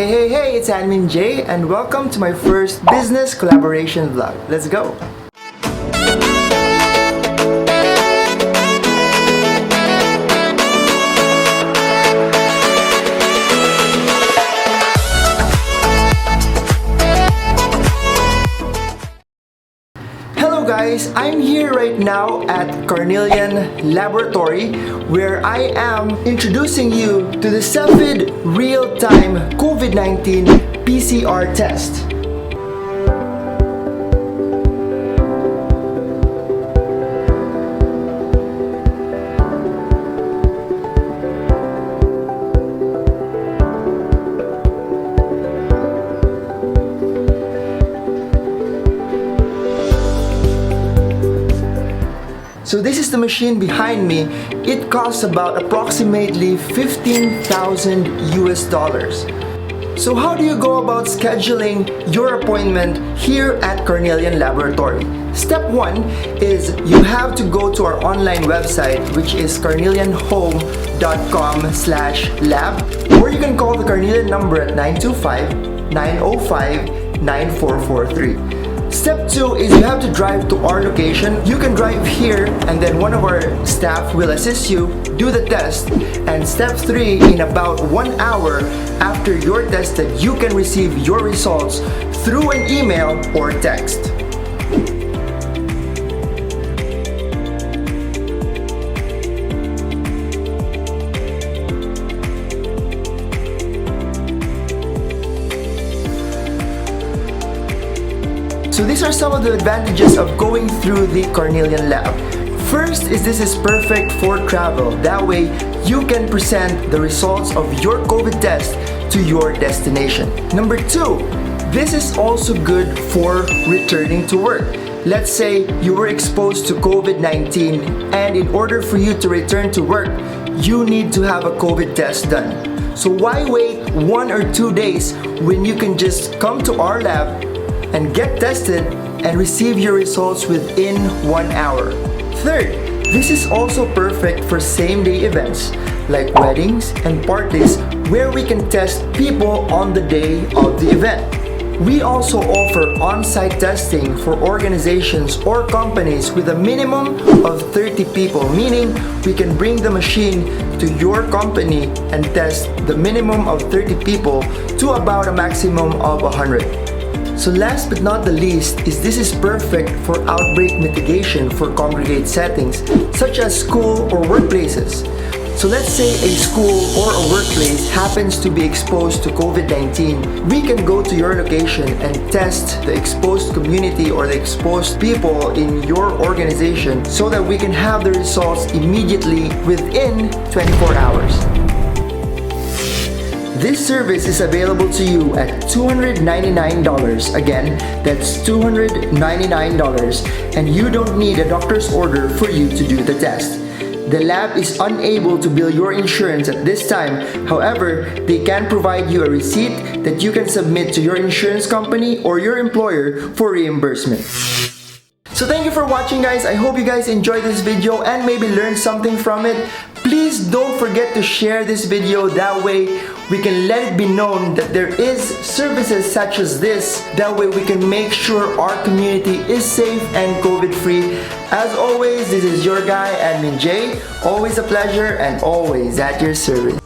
Hey, it's Admin J and welcome to my first business collaboration vlog. Let's go! Hello guys, I'm here right now at Carnelian Laboratory where I am introducing you to the Cepheid real-time COVID-19 PCR test. So this is the machine behind me. It costs about approximately 15,000 US dollars. So how do you go about scheduling your appointment here at Carnelian Laboratory? Step 1 is you have to go to our online website, which is carnelianhome.com/lab, or you can call the Carnelian number at 925-905-9443. Step 2 is you have to drive to our location. You can drive here and then one of our staff will assist you, do the test. And step 3, in about 1 hour after you're tested, you can receive your results through an email or text. So these are some of the advantages of going through the Carnelian Lab. First is this is perfect for travel. That way, you can present the results of your COVID test to your destination. Number 2, this is also good for returning to work. Let's say you were exposed to COVID-19 and in order for you to return to work, you need to have a COVID test done. So why wait 1 or 2 days when you can just come to our lab and get tested and receive your results within 1 hour. Third, this is also perfect for same-day events like weddings and parties where we can test people on the day of the event. We also offer on-site testing for organizations or companies with a minimum of 30 people, meaning we can bring the machine to your company and test the minimum of 30 people to about a maximum of 100. So last but not the least is this is perfect for outbreak mitigation for congregate settings such as school or workplaces. So let's say a school or a workplace happens to be exposed to COVID-19. We can go to your location and test the exposed community or the exposed people in your organization so that we can have the results immediately within 24 hours. This service is available to you at $299. Again, that's $299, and you don't need a doctor's order for you to do the test. The lab is unable to bill your insurance at this time. However, they can provide you a receipt that you can submit to your insurance company or your employer for reimbursement. So thank you for watching guys. I hope you guys enjoyed this video and maybe learned something from it. Please don't forget to share this video. That way we can let it be known that there is services such as this. That way we can make sure our community is safe and COVID free. As always, this is your guy, Admin J. Always a pleasure and always at your service.